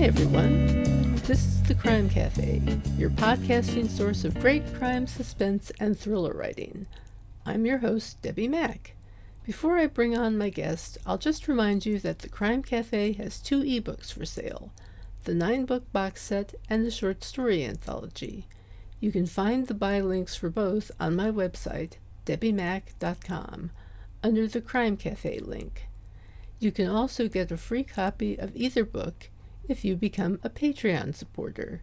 everyone. This is the Crime Cafe, your podcasting source of great crime, suspense, and thriller writing. I'm your host, Debbi Mack. Before I bring on my guest, I'll just remind you that the Crime Cafe has 2 ebooks for sale, the 9-book box set and the short story anthology. You can find the buy links for both on my website, debbimack.com, under the Crime Cafe link. You can also get a free copy of either book if you become a Patreon supporter.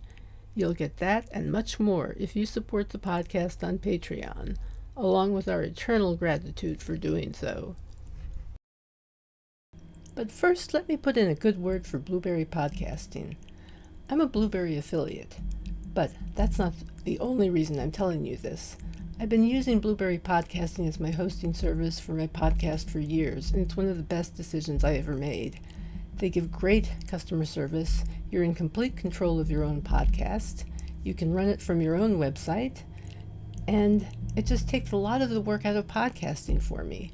You'll get that and much more if you support the podcast on Patreon, along with our eternal gratitude for doing so. But first, let me put in a good word for Blueberry Podcasting. I'm a Blueberry affiliate, but that's not the only reason I'm telling you this. I've been using Blueberry Podcasting as my hosting service for my podcast for years, and it's one of the best decisions I ever made. They give great customer service. You're in complete control of your own podcast. You can run it from your own website. And it just takes a lot of the work out of podcasting for me.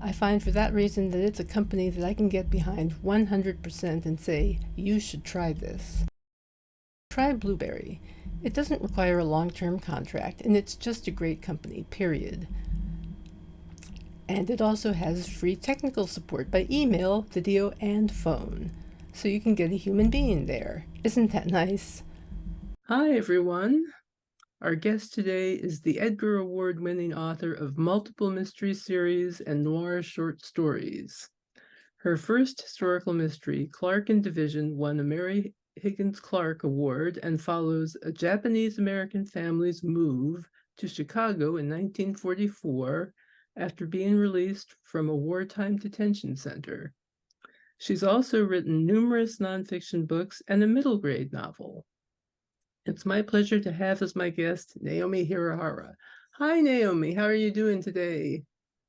I find for that reason that it's a company that I can get behind 100% and say, you should try this. Try Blueberry. It doesn't require a long-term contract, and it's just a great company, period. And it also has free technical support by email, video, and phone. So you can get a human being there. Isn't that nice? Hi, everyone. Our guest today is the Edgar Award-winning author of multiple mystery series and noir short stories. Her first historical mystery, Clark and Division, won a Mary Higgins Clark Award and follows a Japanese-American family's move to Chicago in 1944 after being released from a wartime detention center. She's also written numerous nonfiction books and a middle grade novel. It's my pleasure to have as my guest Naomi Hirahara. Hi, Naomi. How are you doing today?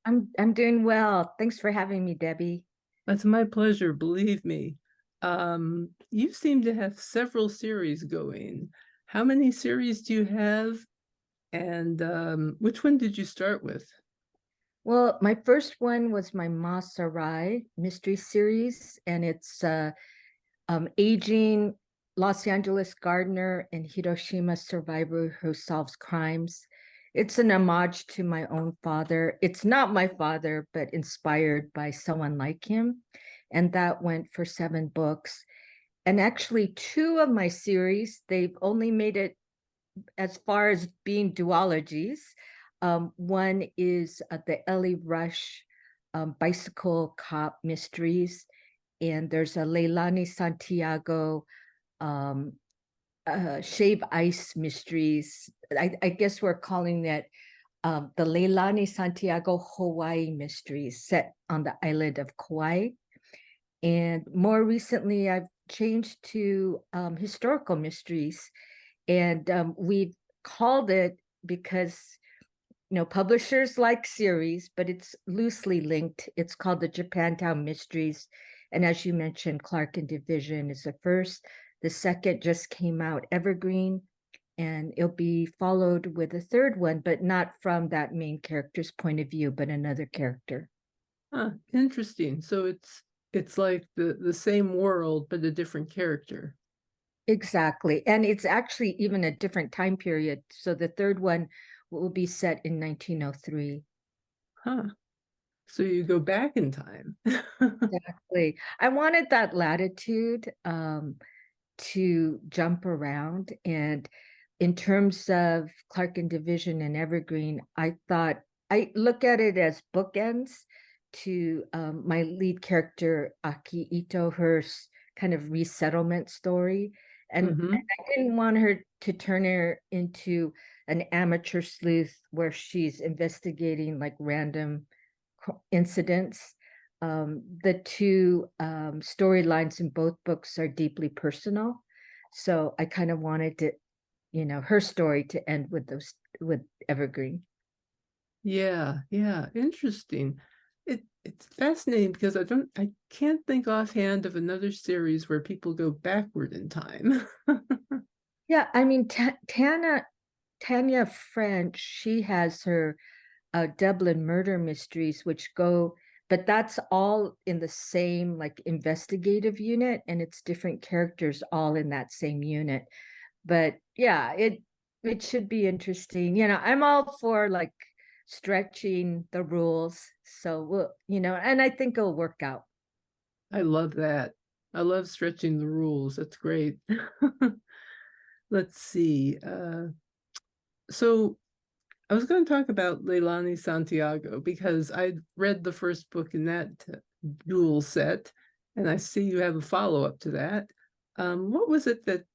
I'm doing well. Thanks for having me, Debbi. That's my pleasure, believe me. You seem to have several series going. How many series do you have? And which one did you start with? Well, my first one was my Ma Sarai mystery series, and it's aging Los Angeles gardener and Hiroshima survivor who solves crimes. It's an homage to my own father. It's not my father, but inspired by someone like him. And that went for 7 books. And actually 2 of my series, they've only made it as far as being duologies. One is the Ellie Rush bicycle cop mysteries, and there's a Leilani Santiago shave ice mysteries. I guess we're calling that the Leilani Santiago Hawaii mysteries set on the island of Kauai. And more recently, I've changed to historical mysteries, and we've called it because publishers like series, but it's loosely linked. It's called the Japantown Mysteries, and as you mentioned, Clark and Division is the first. The second just came out, Evergreen, and it'll be followed with a third one, but not from that main character's point of view, but another character. Interesting. So it's like the same world, but a different character. Exactly. And it's actually even a different time period. So the third one will be set in 1903. So you go back in time. Exactly. I wanted that latitude to jump around. And in terms of Clark and Division and Evergreen, I thought I look at it as bookends to my lead character, Aki Ito, her kind of resettlement story. And I didn't want her to turn her into an amateur sleuth where she's investigating like random incidents. The 2 storylines in both books are deeply personal. So I kind of wanted to, her story to end with Evergreen. Yeah, interesting. It's fascinating because I can't think offhand of another series where people go backward in time. Yeah, I mean, Tanya French, she has her Dublin murder mysteries, which go but that's all in the same like investigative unit, and it's different characters all in that same unit. But yeah, it should be interesting. I'm all for like stretching the rules. So and I think it'll work out. I love that. I love stretching the rules. That's great. Let's see. So I was going to talk about Leilani Santiago because I read the first book in that dual set, and I see you have a follow-up to that. What was it that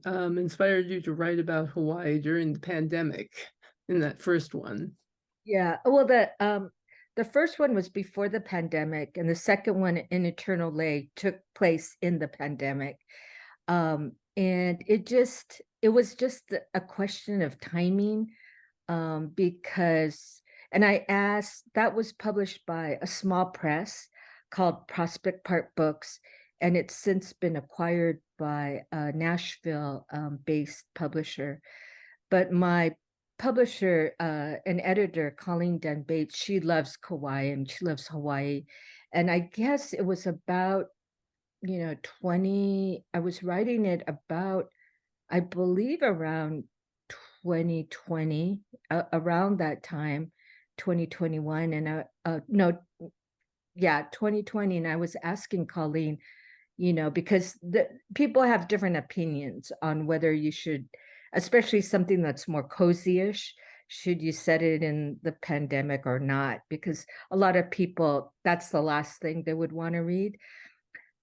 inspired you to write about Hawaii during the pandemic in that first one? Yeah. Well, the first one was before the pandemic, and the second one, in Eternal Lay, took place in the pandemic. And it was just a question of timing, because, and I asked, that was published by a small press called Prospect Park Books, and it's since been acquired by a Nashville based publisher. But my publisher and editor, Colleen Dunn Bates, she loves Kauai and she loves Hawaii. And I guess it was about, I was writing it about, I believe around 2020, around that time, 2021. And no, yeah, 2020. And I was asking Colleen, because the people have different opinions on whether you should, especially something that's more cozy-ish, should you set it in the pandemic or not? Because a lot of people, that's the last thing they would want to read.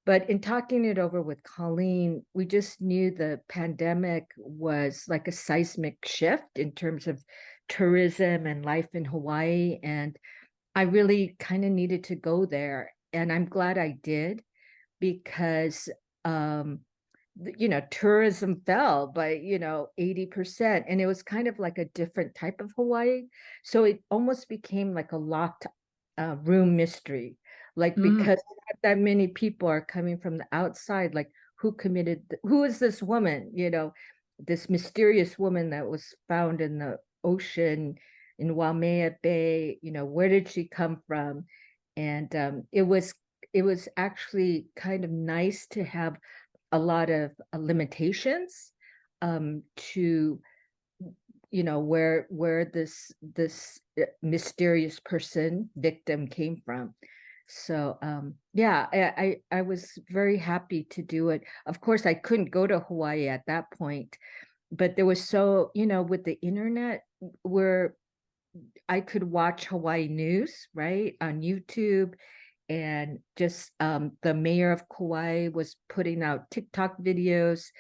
But in talking it over with Colleen, we just knew the pandemic was like a seismic shift in terms of tourism and life in Hawaii. And I really kind of needed to go there. And I'm glad I did, because tourism fell by 80%, and it was kind of like a different type of Hawaii. So it almost became like a locked room mystery, like, because not that many people are coming from the outside, like who is this woman, this mysterious woman that was found in the ocean in Waimea Bay, where did she come from? And it was actually kind of nice to have a lot of limitations, to where this mysterious person victim came from. So yeah, I was very happy to do it. Of course, I couldn't go to Hawaii at that point, but there was, so with the internet, where I could watch Hawaii news, right, on YouTube. And just the mayor of Kauai was putting out TikTok videos.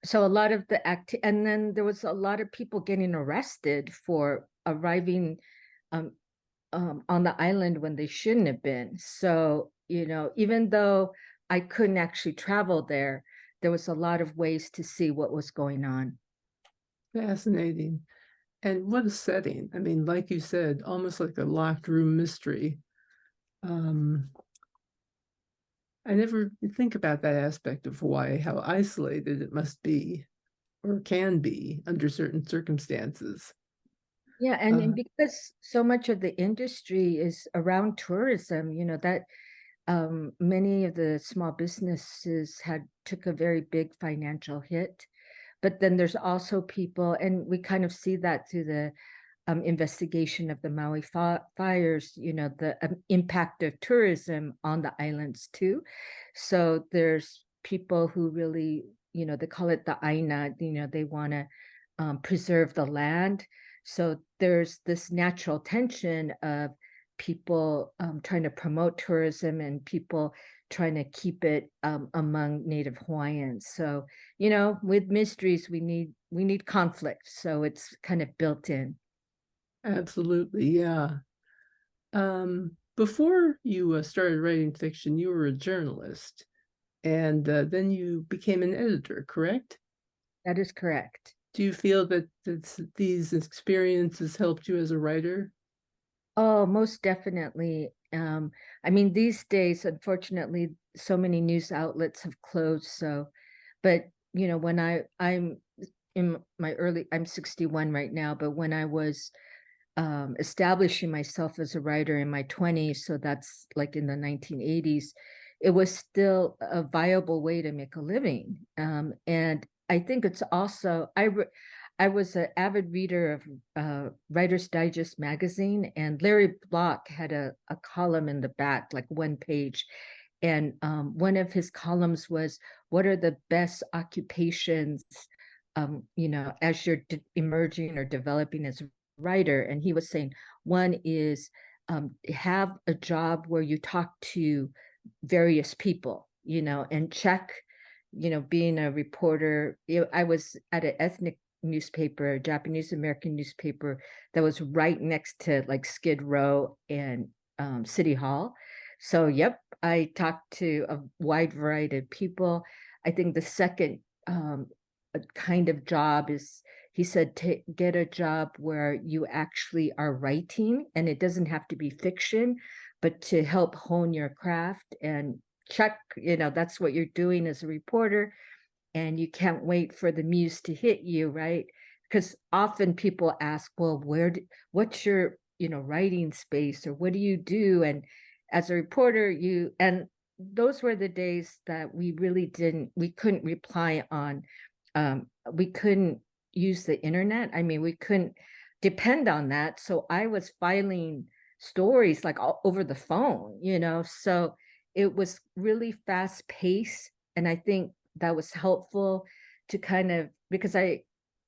So a lot of and then there was a lot of people getting arrested for arriving um, on the island when they shouldn't have been. So, even though I couldn't actually travel there, there was a lot of ways to see what was going on. Fascinating. And what a setting. I mean, like you said, almost like a locked room mystery. I never think about that aspect of Hawaii, how isolated it must be or can be under certain circumstances. Yeah, and because so much of the industry is around tourism, that many of the small businesses took a very big financial hit. But then there's also people, and we kind of see that through the investigation of the Maui fires, the impact of tourism on the islands too. So there's people who really, they call it the aina, they want to preserve the land. So there's this natural tension of people trying to promote tourism and people trying to keep it among Native Hawaiians. So, with mysteries, we need conflict. So it's kind of built in. Absolutely, yeah. Before you started writing fiction, you were a journalist, and then you became an editor, correct? That is correct. Do you feel that these experiences helped you as a writer? Oh, most definitely. I mean, these days, unfortunately, so many news outlets have closed. So, but when I'm in my I'm 61 right now, but when I was establishing myself as a writer in my 20s, so that's like in the 1980s, it was still a viable way to make a living. And I think it's also, I was an avid reader of Writer's Digest magazine, and Larry Block had a column in the back, like one page. And one of his columns was, what are the best occupations, as you're emerging or developing as a writer? And he was saying one is have a job where you talk to various people, and check, being a reporter. I was at an ethnic newspaper, a Japanese American newspaper that was right next to like Skid Row and City Hall. So, yep, I talked to a wide variety of people. I think the second kind of job is, he said, to get a job where you actually are writing, and it doesn't have to be fiction, but to help hone your craft and check, that's what you're doing as a reporter, and you can't wait for the muse to hit you, right? Because often people ask, well, what's your, writing space, or what do you do? And as a reporter, and those were the days that we couldn't reply on, we couldn't use the internet. I mean, we couldn't depend on that. So I was filing stories like all over the phone, so it was really fast paced. And I think that was helpful to kind of, because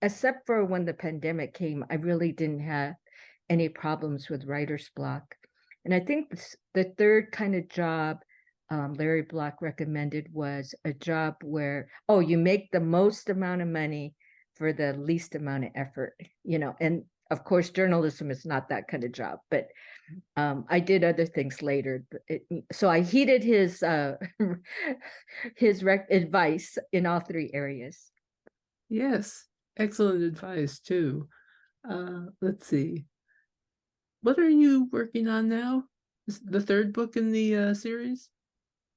except for when the pandemic came, I really didn't have any problems with writer's block. And I think the third kind of job Larry Block recommended was a job where, you make the most amount of money for the least amount of effort, and of course, journalism is not that kind of job, but I did other things later. So I heeded his advice in all three areas. Yes, excellent advice too. Let's see. What are you working on now? Is the third book in the series?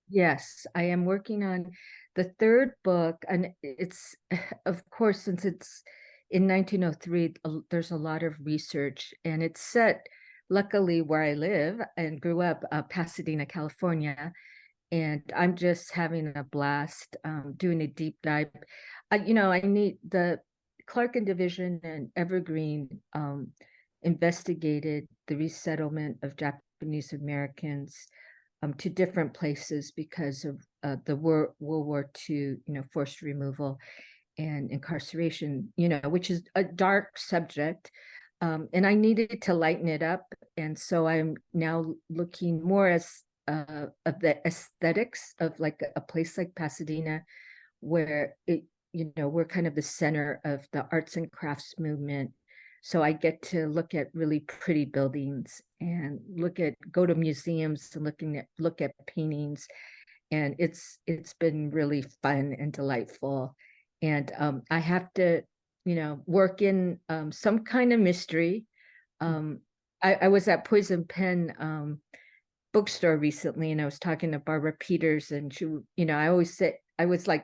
Yes, I am working on the third book, and it's, of course, since it's in 1903, there's a lot of research, and it's set, luckily, where I live and grew up, Pasadena, California, and I'm just having a blast doing a deep dive. I need the Clark and Division and Evergreen investigated the resettlement of Japanese Americans to different places because of the World War II, forced removal and incarceration, which is a dark subject. And I needed to lighten it up. And so I'm now looking more as of the aesthetics of like a place like Pasadena, where we're kind of the center of the arts and crafts movement. So I get to look at really pretty buildings and go to museums and look at paintings, and it's been really fun and delightful. And I have to, work in some kind of mystery. I was at Poison Pen bookstore recently, and I was talking to Barbara Peters, and she, I always said, I was like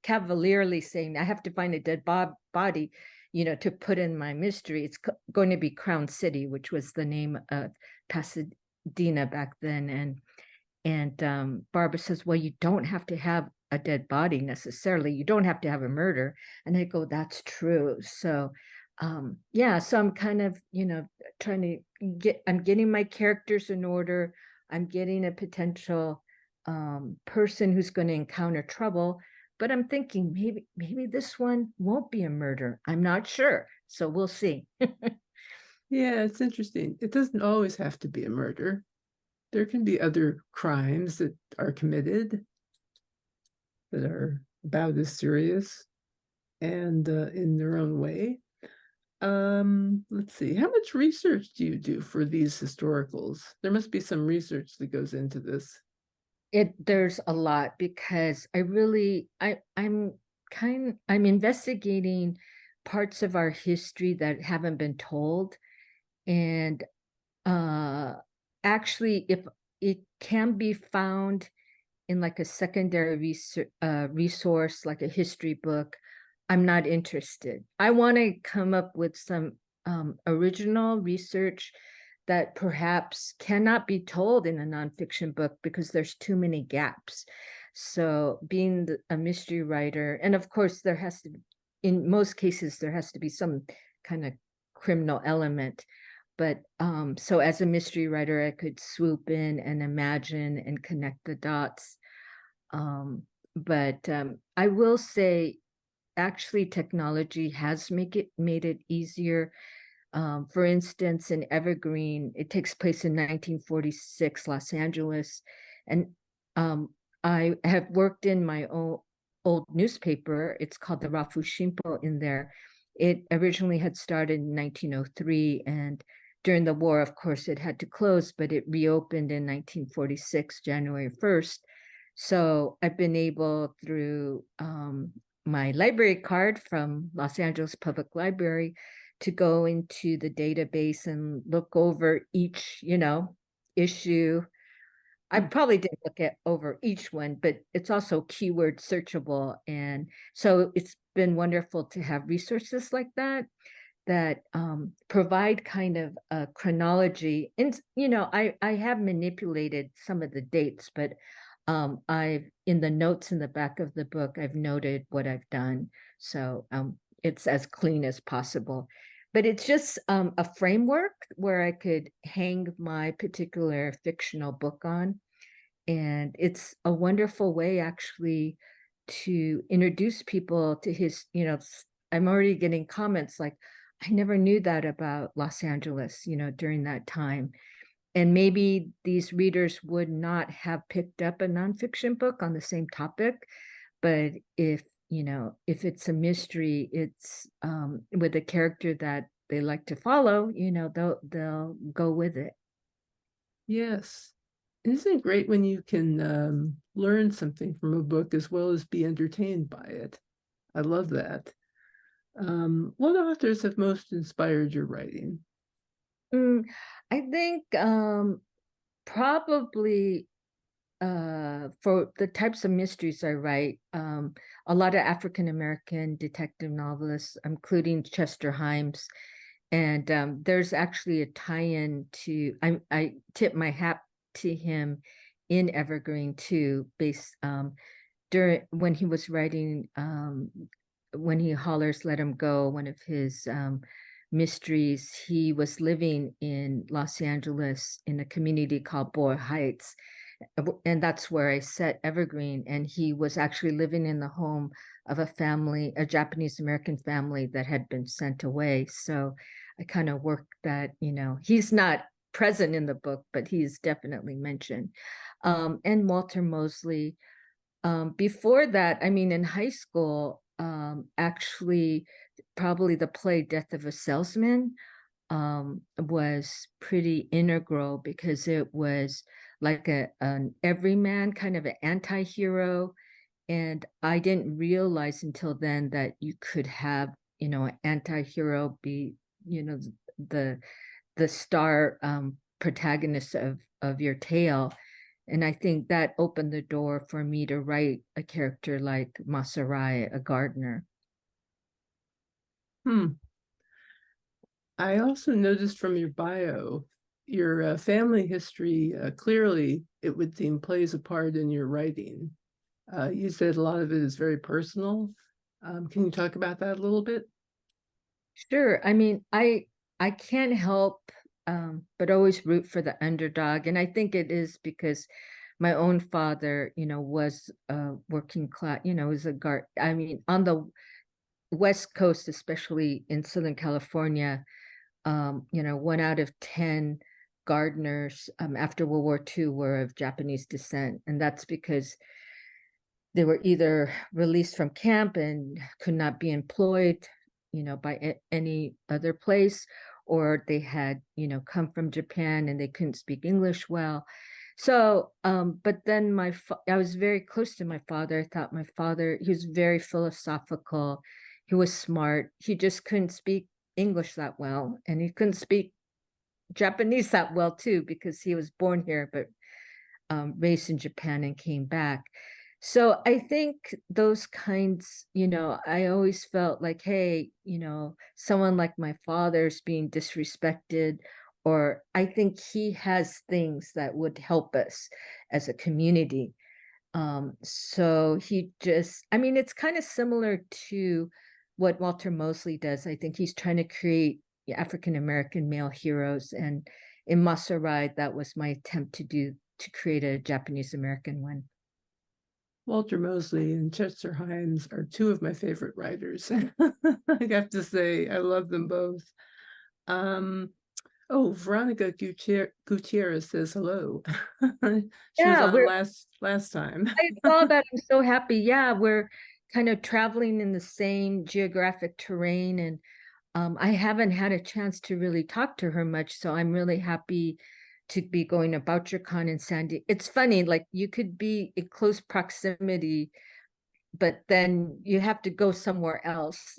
cavalierly saying, I have to find a dead body, to put in my mystery. It's going to be Crown City, which was the name of Pasadena back then. And Barbara says, well, you don't have to have a dead body necessarily. You don't have to have a murder. And I go, that's true. So so I'm kind of, trying to I'm getting my characters in order. I'm getting a potential person who's going to encounter trouble, but I'm thinking maybe this one won't be a murder. I'm not sure. So we'll see. Yeah, it's interesting. It doesn't always have to be a murder. There can be other crimes that are committed that are about as serious and in their own way. Let's see. How much research do you do for these historicals? There must be some research that goes into this. There's a lot, because I'm investigating parts of our history that haven't been told. And actually, if it can be found in like a secondary resource, like a history book, I'm not interested. I want to come up with some original research that perhaps cannot be told in a nonfiction book because there's too many gaps. So being a mystery writer, and of course there has to, in most cases, there has to be some kind of criminal element. But so as a mystery writer, I could swoop in and imagine and connect the dots. But I will say, actually, technology has made it easier. For instance, in Evergreen, it takes place in 1946, Los Angeles. And I have worked in my own old newspaper. It's called the Rafushimpo in there. It originally had started in 1903, and during the war, of course, it had to close, but it reopened in 1946, January 1st. So I've been able, through my library card from Los Angeles Public Library, to go into the database and look over each, issue. I probably didn't look at over each one, but it's also keyword searchable. And so it's been wonderful to have resources like that provide kind of a chronology. And, I have manipulated some of the dates, but in the notes in the back of the book, I've noted what I've done. So it's as clean as possible. But it's just a framework where I could hang my particular fictional book on. And it's a wonderful way, actually, to introduce people to his, I'm already getting comments like, I never knew that about Los Angeles, during that time. And maybe these readers would not have picked up a nonfiction book on the same topic. But if it's a mystery, it's with a character that they like to follow, they'll go with it. Yes. Isn't it great when you can learn something from a book as well as be entertained by it? I love that. What authors have most inspired your writing? I think probably for the types of mysteries I write, a lot of African American detective novelists, including Chester Himes. And there's actually a tie-in to, I tip my hat to him in Evergreen too, based during when he was writing When He Hollers Let Him Go, one of his mysteries. He was living in Los Angeles in a community called Boyle Heights, and that's where I set Evergreen. And he was actually living in the home of a family, a Japanese American family that had been sent away. So I kind of worked that, he's not present in the book, but he's definitely mentioned. And Walter Mosley. Before that, I mean, in high school, actually, probably the play Death of a Salesman was pretty integral because it was like an everyman, kind of an anti-hero. And I didn't realize until then that you could have, an anti-hero be, the star protagonist of your tale. And I think that opened the door for me to write a character like Masarai, a gardener. I also noticed from your bio, your family history, clearly it would seem plays a part in your writing. You said a lot of it is very personal. Can you talk about that a little bit? Sure. I mean, I can't help but always root for the underdog. And I think it is because my own father, was working class, was a guard. I mean, on the West Coast, especially in Southern California, 1 out of 10 gardeners after World War II were of Japanese descent. And that's because they were either released from camp and could not be employed, by any other place, or they had, come from Japan and they couldn't speak English well. So, but then I was very close to my father. I thought my father, he was very philosophical. He was smart. He just couldn't speak English that well. And he couldn't speak Japanese that well too, because he was born here, but raised in Japan and came back. So I think those kinds, I always felt like, hey, someone like my father's being disrespected, or I think he has things that would help us as a community. So he just, I mean, it's kind of similar to what Walter Mosley does. I think he's trying to create African American male heroes. And in Masarai, that was my attempt to create a Japanese American one. Walter Mosley and Chester Himes are two of my favorite writers. I have to say, I love them both. Oh, Veronica Gutierrez says hello. She was Yeah, on last time. I saw that. I'm so happy. Yeah, we're kind of traveling in the same geographic terrain, and I haven't had a chance to really talk to her much, so I'm really happy to be going to BoucherCon in Sandy. It's funny, like you could be in close proximity, but then you have to go somewhere else,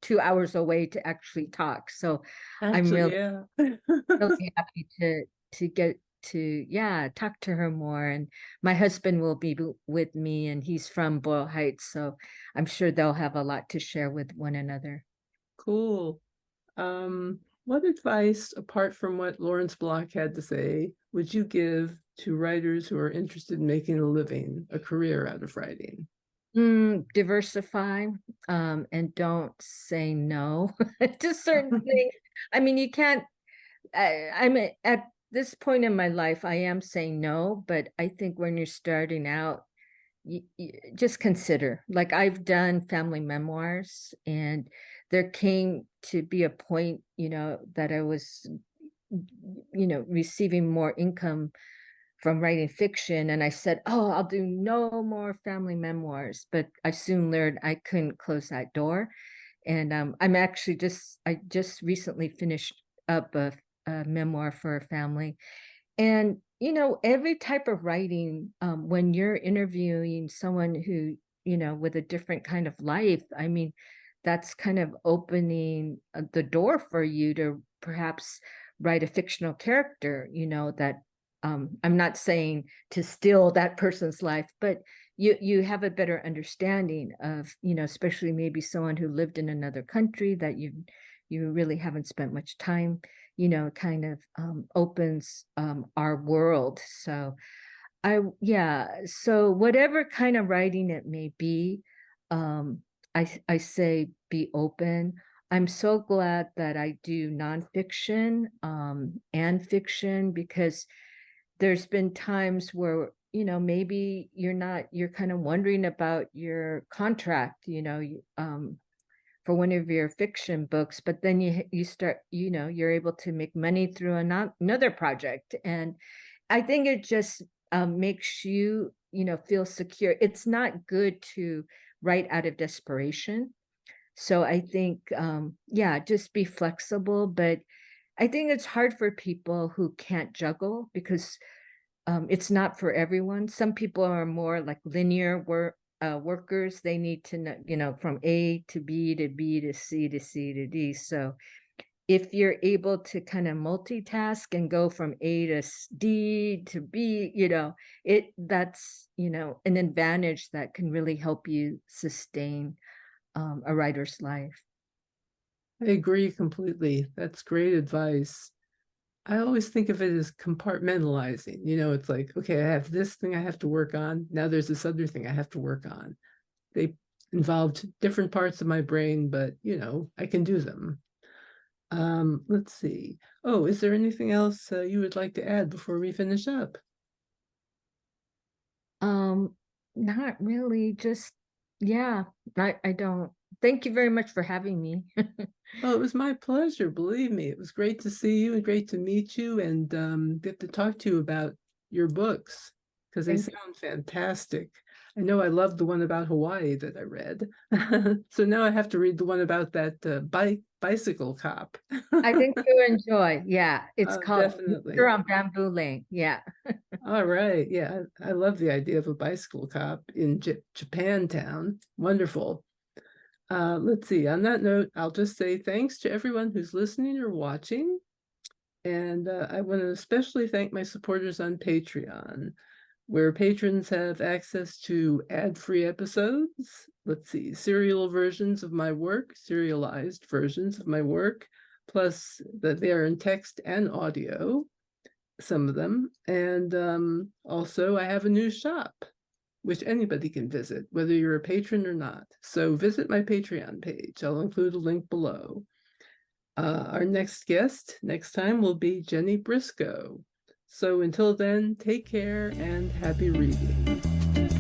2 hours away to actually talk. So I'm Actually, really, yeah. really happy to get to, yeah, talk to her more. And my husband will be with me, and he's from Boyle Heights, so I'm sure they'll have a lot to share with one another. Cool. What advice, apart from what Lawrence Block had to say, would you give to writers who are interested in making a living, a career out of writing? Diversify, and don't say no to certain things. I mean, you can't, I'm at this point in my life, I am saying no, but I think when you're starting out, you just consider. Like I've done family memoirs, and there came to be a point, that I was, receiving more income from writing fiction, and I said, "Oh, I'll do no more family memoirs." But I soon learned I couldn't close that door, and I just recently finished up a memoir for a family, and every type of writing, when you're interviewing someone who, with a different kind of life, I mean, that's kind of opening the door for you to perhaps write a fictional character, that I'm not saying to steal that person's life, but you have a better understanding of, especially maybe someone who lived in another country that you really haven't spent much time, kind of opens our world. So so whatever kind of writing it may be, um, I say be open. I'm so glad that I do nonfiction and fiction, because there's been times where, maybe you're kind of wondering about your contract, for one of your fiction books, but then you start, you're able to make money through another project. And I think it just makes you, feel secure. It's not good to write out of desperation. So I think, yeah, just be flexible. But I think it's hard for people who can't juggle, because it's not for everyone. Some people are more like linear workers. They need to know, from A to B to B to C to C to D. So if you're able to kind of multitask and go from A to D to B, that's, an advantage that can really help you sustain a writer's life. I agree completely. That's great advice. I always think of it as compartmentalizing. It's like, okay, I have this thing I have to work on. Now there's this other thing I have to work on. They involved different parts of my brain, but I can do them. Let's see. Oh, is there anything else you would like to add before we finish up? Um, Not really, just, yeah, I don't. Thank you very much for having me. Oh, it was my pleasure. Believe me, it was great to see you and great to meet you and get to talk to you about your books because they Thank you. sound fantastic. I know I loved the one about Hawaii that I read. So now I have to read the one about that bicycle cop. I think you enjoy. Yeah, it's called You're Definitely. on Bamboo Lane. Yeah. All right. Yeah, I love the idea of a bicycle cop in Japantown. Wonderful. Let's see. On that note, I'll just say thanks to everyone who's listening or watching. And I want to especially thank my supporters on Patreon. where patrons have access to ad-free episodes. Let's see, serialized versions of my work, plus that they are in text and audio, some of them. And also I have a new shop, which anybody can visit, whether you're a patron or not. So visit my Patreon page. I'll include a link below. Our next guest next time will be Jenny Briscoe. So until then, take care and happy reading.